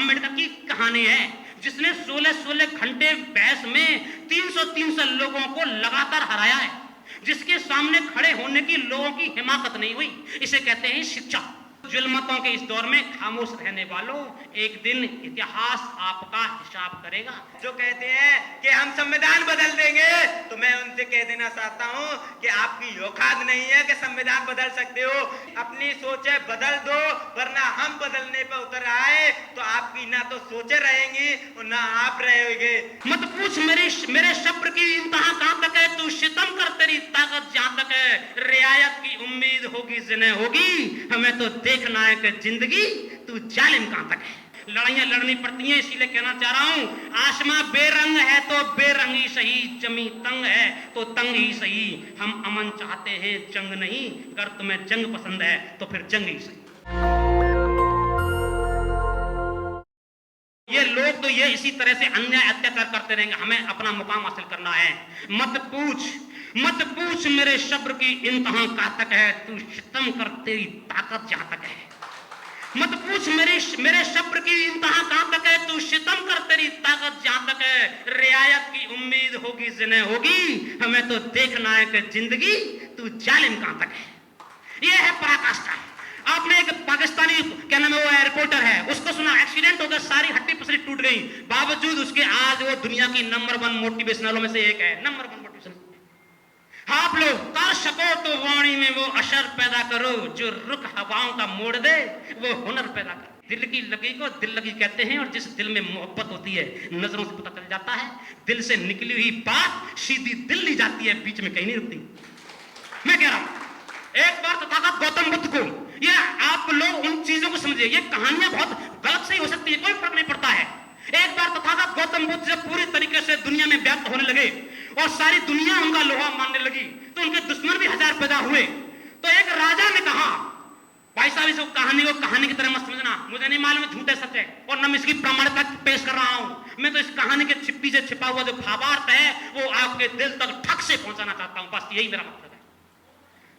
अम्बेडकर की कहानी है, जिसने 16 घंटे बहस में 300 लोगों को लगातार हराया है, जिसके सामने खड़े होने की लोगों की हिम्मत नहीं हुई। इसे कहते हैं शिक्षा। जुल्मतों के इस दौर में खामोश रहने वालों, एक दिन इतिहास आपका हिसाब करेगा। जो कहते हैं कि हम संविधान बदल देंगे, तो मैं उनसे कह देना चाहता हूं कि आपकी औकात नहीं है कि संविधान बदल सकते हो। अपनी सोचें बदल दो, वरना हम बदलने पर उतर आए तो आपकी ना तो सोचें रहेंगी और ना आप रहेंगे। मत पूछ मेरे सब्र की इंतहा कहां तक है, तू सितम कर तेरी ताकत जहां तक है, रियायत की उम्मीद होगी जिन्हें होगी, हमें तो देखना है कि जिंदगी तू जालिम कहां तक है। लड़ाइयां लड़नी पड़ती हैं, इसीलिए कहना चाह रहा हूं, आसमां बेरंग है तो बेरंग ही सही, जमी तंग है तो तंग ही सही, हम अमन चाहते हैं जंग नहीं, अगर तुम्हें जंग पसंद है तो फिर जंग ही सही। ये लोग तो ये इसी तरह से अन्याय अत्याचार करते रहेंगे, हमें अपना मुकाम हासिल करना है। मत पूछ मेरे सब्र की इंतहा कहां तक है, तू सितम कर तेरी ताकत जहां तक है। मत पूछ मेरे सब्र की इंतहा कहां तक है, तू सितम कर तेरी ताकत जहां तक है, रियायत की उम्मीद होगी जिन्हें होगी, हमें तो देखना है कि जिंदगी तू जालिम कहां तक है। यह है पराकाष्ठा। आपने एक पाकिस्तानी, क्या नाम है, वो रिपोर्टर है, उसको सुना, एक्सीडेंट हो गया, सारी हड्डी पसली टूट गई, बावजूद उसके आज वो दुनिया की नंबर 1 मोटिवेशनलों में से एक है, नंबर 1 मोटिवेशन। आप लोग कर सको तो वाणी में वो असर पैदा करो, जो रुख हवाओं का मोड़ दे वो हुनर पैदा करो। दिल की लगी को दिल लगी कहते हैं, और जिस दिल में मोहब्बत होती है नजरों से पता चल जाता है, दिल से निकली हुई बात सीधी दिल्ली जाती है, बीच में कहीं नहीं रुकती। मैं कह रहा हूं, एक बार तथागत गौतम बुद्ध को, ये आप लोग उन चीजों को समझिए, ये कहानियां बहुत गलत सही हो सकती है, कोई फर्क नहीं पड़ता है। एक बार तथागत गौतम बुद्ध जब पूरी तरीके से दुनिया में व्याप्त होने लगे और सारी दुनिया उनका लोहा मानने लगी, तो उनके दुश्मन भी 1000 पैदा हुए। तो एक राजा ने कहा, भाई साहब इस कहानी की तरह मत समझना, मुझे नहीं मालूम झूठे सच है और न मैं इसकी प्रमाणिकता पेश कर रहा हूं, मैं तो इस कहानी के छिपी से छिपा हुआ जो भावार्थ है वो आपके दिल तक ठक से पहुंचाना चाहता हूं, बस यही मेरा मकसद है।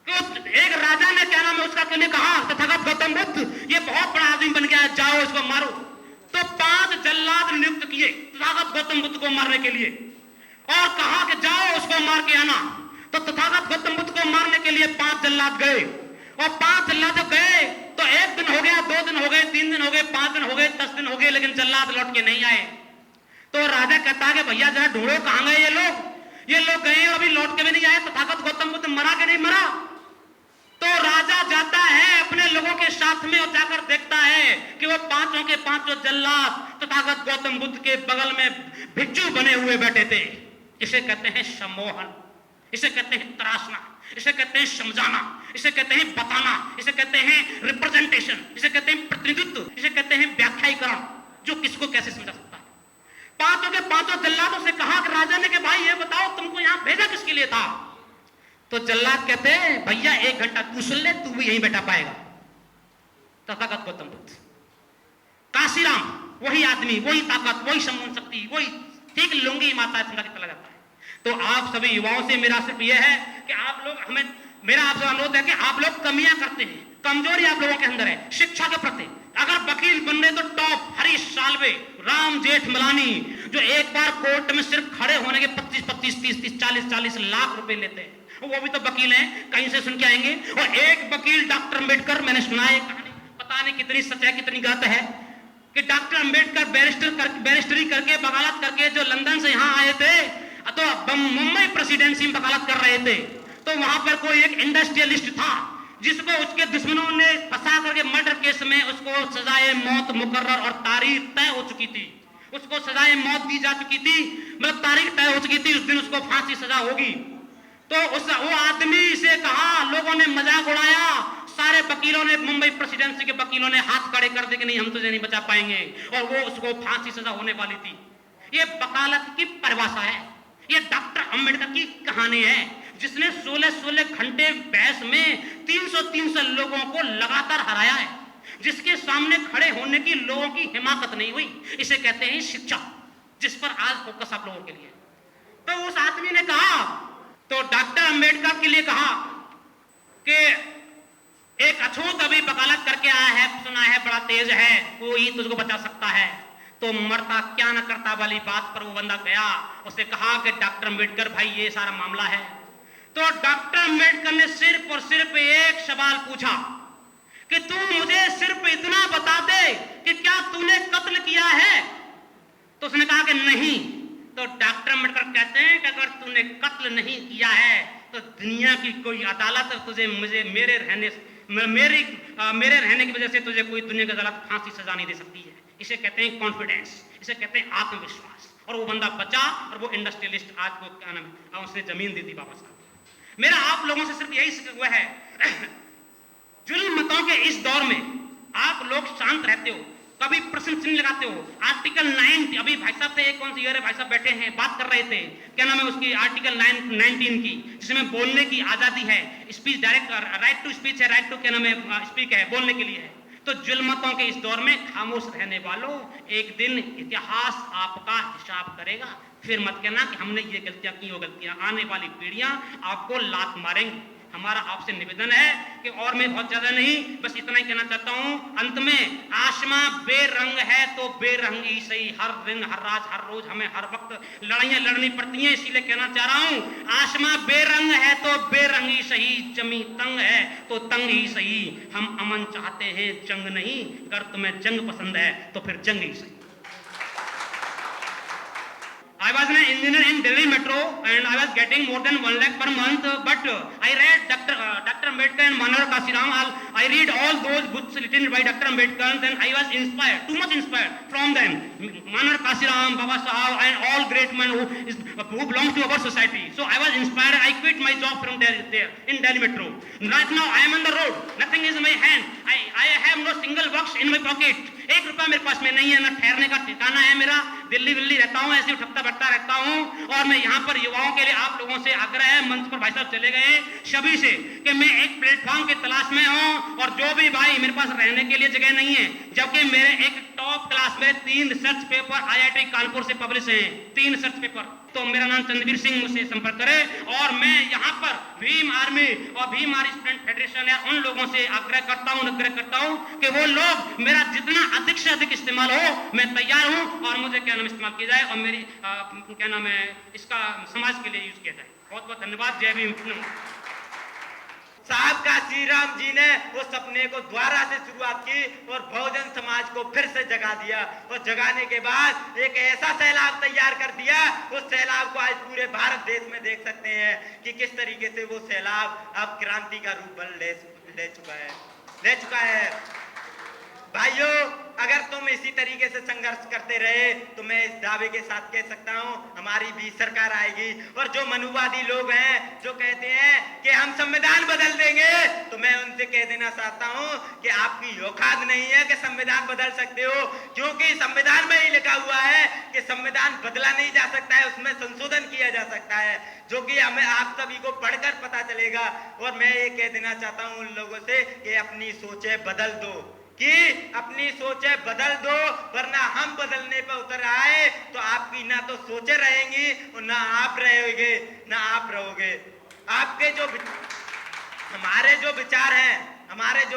तो एक राजा ने, क्या नाम है उसका, के लिए कहा, तथागत गौतम बुद्ध ये बहुत बड़ा आदमी बन गया है, जाओ इसको मारो। तो 5 जल्लाद नियुक्त किए तथागत गौतम बुद्ध को मारने के लिए, और कहा कि जाओ उसको मार के आना। तो तथागत गौतम बुद्ध को मारने के लिए 5 जल्लाद गए, और 5 जल्लाद गए तो 1 दिन हो गया, 2 दिन हो गए, 3 दिन हो गए, 5 दिन हो गए, 10 दिन हो गए, लेकिन जल्लाद लौट के नहीं आए। तो राजा कहता है कि भैया जरा ढूंढो कहां गए ये लोग गए और अभी लौट के भी नहीं आए, तथागत गौतम बुद्ध मरा के नहीं मरा। तो राजा जाता है अपने लोगों के साथ में और जाकर देखता है कि वो 5 के 5 जल्लाद तथागत गौतम बुद्ध के बगल में भिक्षु बने हुए बैठे थे। इसे कहते हैं सम्मोहन, इसे कहते हैं तराशना, इसे कहते हैं समझाना, इसे कहते हैं बताना, इसे कहते हैं रिप्रेजेंटेशन, इसे कहते हैं प्रतिनिधित्व, इसे कहते हैं व्याख्यायीकरण, जो किसको कैसे समझा सकता है। 5 के 5 जल्लादों से कहा कि राजा ने कि भाई ये बताओ तुमको यहां भेजा किसके लिए था। तो जल्लाद कहते हैं भैया 1 घंटा तू सुन ले, तू भी यहीं बैठा पाएगा। तथागत गौतम बुद्ध, काशीराम, वही आदमी, वही ताकत, वही सम्मोहन शक्ति, वही ठीक लुंगी माता समझा के चला जाता है। तो आप सभी युवाओं से मेरा सिर्फ यह है कि आप लोग, मेरा आपसे अनुरोध है कि आप लोग कमियां करते हैं, कमजोरी आप लोगों के अंदर है शिक्षा के प्रति। अगर वकील बनने तो टॉप हरीश साल्वे, राम जेठमलानी, जो एक बार कोर्ट में सिर्फ खड़े होने के 25-25, 30-30, 40-40 लाख रुपए लेते हैं, वो भी तो वकील हैं, कहीं से सुन के आएंगे। और एक वकील डॉक्टर अंबेडकर, मैंने सुना है कहानी, पता नहीं कितनी सच है कितनी गलत है, कि डॉक्टर अंबेडकर बैरिस्टरी करके वकालत करके जो लंदन से यहाँ आए थे, तो मुंबई प्रेसिडेंसी में वकालत कर रहे थे, तो वहां पर कोई एक इंडस्ट्रियलिस्ट था जिसको उसके दुश्मनों ने फंसा करके मर्डर केस में उसको सजाए मौत मुकर्रर और तारीख तय हो चुकी थी, उसको सजाए मौत दी जा चुकी थी, मतलब तारीख तय हो चुकी थी, उस दिन उसको फांसी सजा होगी। तो वो आदमी से कहा, लोगों ने मजाक उड़ाया, सारे वकीलों ने, मुंबई प्रेसिडेंसी के वकीलों ने हाथ खड़े कर दिए कि नहीं हम तुझे नहीं बचा पाएंगे, और वो उसको फांसी सजा होने वाली थी। ये वकालत की परिभाषा है, ये डॉक्टर अंबेडकर की कहानी है, जिसने 16 घंटे बहस में 300 लोगों को लगातार हराया है, जिसके सामने खड़े होने की लोगों की हिम्मत नहीं हुई। इसे कहते हैं शिक्षा, जिस पर आज फोकस आप लोगों के लिए। तो उस आदमी ने कहा, तो डॉक्टर अंबेडकर के लिए कहा कि एक अछूत अभी वकालत करके आया है, सुना है बड़ा तेज है, वो ही तुझको बचा सकता है, तो मरता क्या न करता वाली बात पर वो बंदा गया। उसने कहा कि डॉक्टर अम्बेडकर भाई ये सारा मामला है। तो डॉक्टर अम्बेडकर ने सिर्फ और सिर्फ एक सवाल पूछा कि तू मुझे सिर्फ इतना बता दे कि क्या तूने कत्ल किया है। तो उसने कहा कि नहीं। तो डॉक्टर अम्बेडकर कहते हैं कि अगर तूने कत्ल नहीं किया है तो दुनिया की कोई अदालत तुझे मुझे मेरे रहने की वजह से तुझे कोई दुनिया की अदालत फांसी सजा नहीं दे सकती है। इसे कहते हैं कॉन्फिडेंस, इसे कहते हैं आत्मविश्वास। और वो बंदा बचा और वो इंडस्ट्रियलिस्ट आज को क्या नाम है, उसने जमीन दी थी बाबा साहब। मेरा आप लोगों से सिर्फ यही हुआ है, जुल्म मतों के इस दौर में आप लोग शांत रहते हो, कभी प्रश्न चिन्ह लगाते हो। आर्टिकल 9, अभी भाई साहब थे, कौन सी ईयर है भाई साहब बैठे हैं, बात कर रहे थे, क्या नाम है उसकी, आर्टिकल 19 की, जिसमें बोलने की आजादी है, speech direct right to speech है, राइट टू क्या नाम है स्पीक है, बोलने के लिए है। तो जुल्मतों के इस दौर में खामोश रहने वालों, एक दिन इतिहास आपका हिसाब करेगा। फिर मत कहना कि हमने ये गलतियां की, वो गलतियां। आने वाली पीढ़ियां आपको लात मारेंगी। हमारा आपसे निवेदन है कि, और मैं बहुत ज्यादा नहीं, बस इतना ही कहना चाहता हूं अंत में, आसमां बेरंग है तो बेरंग ही सही। हर दिन, हर रात, हर रोज हमें हर वक्त लड़ाइयां लड़नी पड़ती हैं। इसीलिए कहना चाह रहा हूं, आसमां बेरंग है तो बेरंग ही सही, जमी तंग है तो तंग ही सही। हम अमन चाहते हैं, जंग नहीं। अगर तुम्हें जंग पसंद है तो फिर जंग ही सही। I was an engineer in Delhi Metro and I was getting more than 1 lakh per month. But I read Dr. Ambedkar and Manohar Kashiram. I read all those books written by Dr. Ambedkar, and I was inspired, too much inspired from them. Manohar Kashiram, Baba Sahab, and all great men who belong to our society. So I was inspired. I quit my job from there in Delhi Metro. Right now I am on the road. Nothing is in my hand. I have no single bucks in my pocket. 1 रुपया मेरे पास में नहीं है, ना ठहरने का ठिकाना है मेरा। दिल्ली विल्ली रहता हूँ, ऐसे उठकता बैठता रहता हूँ। और मैं यहाँ पर युवाओं के लिए आप लोगों से आग्रह है, मंच पर भाई साहब चले गए सभी से, कि मैं एक प्लेटफॉर्म की तलाश में हूँ। और जो भी भाई मेरे पास रहने के लिए जगह नहीं है, जबकि मेरे एक टॉप क्लास में 3 रिसर्च पेपर IIT कानपुर से पब्लिश हैं, 3 रिसर्च पेपर। तो मेरा नाम चंद्रवीर सिंह, मुझसे संपर्क करें। और मैं यहाँ पर भीम आर्मी और भीम आर्मी स्टूडेंट फेडरेशन है, उन लोगों से आग्रह करता हूँ कि वो लोग मेरा जितना अधिक से अधिक इस्तेमाल हो, मैं तैयार हूँ। और मुझे क्या नाम इस्तेमाल किया जाए और मेरी क्या नाम है इसका समाज के लिए यूज किया जाए। बहुत बहुत धन्यवाद। जय भीम। साहब काशीराम जी ने उस सपने को द्वारा से शुरुआत की और बहुजन समाज को फिर से जगा दिया। और जगाने के बाद एक ऐसा सैलाब तैयार कर दिया, उस सैलाब को आज पूरे भारत देश में देख सकते हैं कि किस तरीके से वो सैलाब अब क्रांति का रूप ले चुका है। भाइयों, अगर तुम इसी तरीके से संघर्ष करते रहे तो मैं इस दावे के साथ कह सकता हूं, हमारी भी सरकार आएगी। और जो मनुवादी लोग हैं, जो कहते हैं कि हम संविधान बदल देंगे, तो मैं उनसे कह देना चाहता हूं कि आपकी औकात नहीं है कि संविधान बदल सकते हो। क्योंकि संविधान में ही लिखा हुआ है कि संविधान बदला नहीं जा सकता है, उसमें संशोधन किया जा सकता है, जो कि हमें आप सभी को पढ़कर पता चलेगा। और मैं ये कह देना चाहता हूं उन लोगों से कि अपनी सोचें बदल दो, वरना हम बदलने पर उतर आए तो आपकी ना तो सोचे रहेंगी और ना आप रहोगे। आपके जो हमारे जो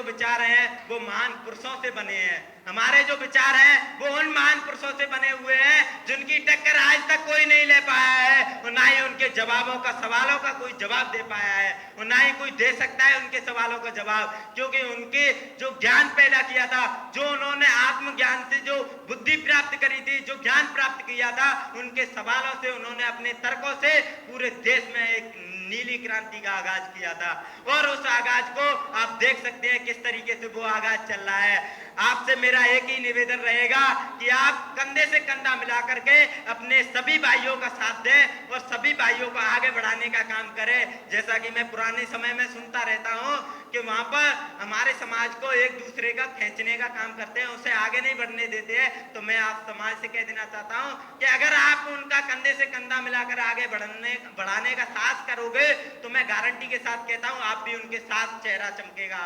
विचार हैं वो महान पुरुषों से बने हैं। हमारे जो विचार हैं वो उन महान पुरुषों से बने हुए हैं जिनकी टक्कर आज तक कोई नहीं ले पाया है, और ना ही उनके सवालों का कोई जवाब दे पाया है, और ना ही कोई दे सकता है उनके सवालों का जवाब। क्योंकि उनके जो ज्ञान पैदा किया था, जो उन्होंने आत्मज्ञान से जो बुद्धि प्राप्त करी थी, जो ज्ञान प्राप्त किया था, उनके सवालों से उन्होंने अपने तर्कों से पूरे देश में एक नीली क्रांति का आगाज किया था। और उस आगाज को आप देख सकते हैं किस तरीके से वो आगाज चल रहा है। आपसे मेरा एक ही निवेदन रहेगा कि आप कंधे से कंधा मिला करके अपने सभी भाइयों का साथ दें और सभी भाइयों को आगे बढ़ाने का काम करें। जैसा कि मैं पुराने समय में सुनता रहता हूं कि वहां पर हमारे समाज को एक दूसरे का खींचने का काम करते हैं, उसे आगे नहीं बढ़ने देते हैं। तो मैं आप समाज से कह देना चाहता हूं कि अगर आप उनका कंधे से कंधा मिलाकर आगे बढ़ाने का साहस करोगे तो मैं गारंटी के साथ कहता हूं आप भी उनके साथ चेहरा चमकेगा,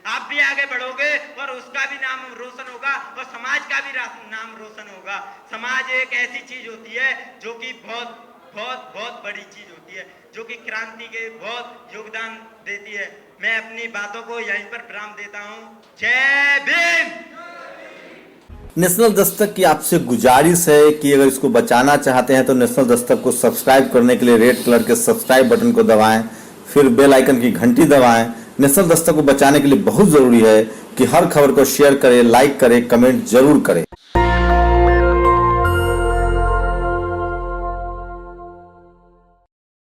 आप भी आगे बढ़ोगे और उसका भी नाम रोशन होगा और समाज का भी नाम रोशन होगा। समाज एक ऐसी चीज होती है जो कि बहुत बहुत बहुत बड़ी चीज होती है, जो कि क्रांति के बहुत योगदान देती है। मैं अपनी बातों को यहीं पर विराम देता हूँ। जय भीम। नेशनल दस्तक की आपसे गुजारिश है कि अगर इसको बचाना चाहते हैं तो नेशनल दस्तक को सब्सक्राइब करने के लिए रेड कलर के सब्सक्राइब बटन को दबाएं, फिर बेल आइकन की घंटी दबाएं। नेशनल दस्तक को बचाने के लिए बहुत जरूरी है कि हर खबर को शेयर करें, लाइक करें, कमेंट जरूर करें।